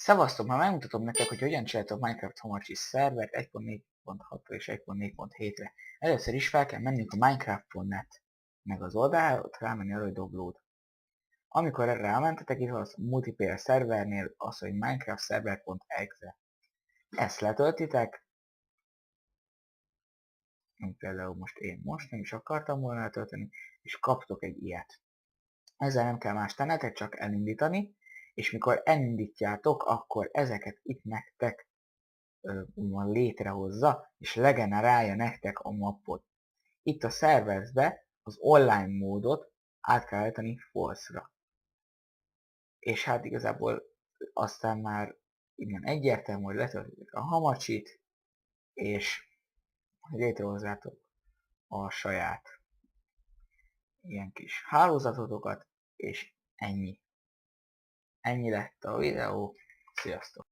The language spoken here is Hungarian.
Szevasztok, már megmutatom nektek, hogy hogyan csináltok Minecraft Homocsis szervert 1.4.6-ra és 1.4.7-re. Először is fel kell mennünk a minecraft.net meg az oldalra, ott rámenni arra, hogy download. Amikor erre rámentetek, itt van a multiplayer szervernél az, hogy minecraftserver.exe. Ezt letöltitek, mint például most nem is akartam volna letölteni, és kaptok egy ilyet. Ezzel nem kell más tennetek, csak elindítani, és mikor elindítjátok, akkor ezeket itt nektek úgymond létrehozza, és legenerálja nektek a mappot. Itt a serversbe az online módot át kell állítani false-ra. És hát igazából aztán már igen egyértelmű, hogy letöltitek a hamacsit, és létrehozzátok a saját ilyen kis hálózatotokat, és ennyi. Ennyi lett a videó. Sziasztok!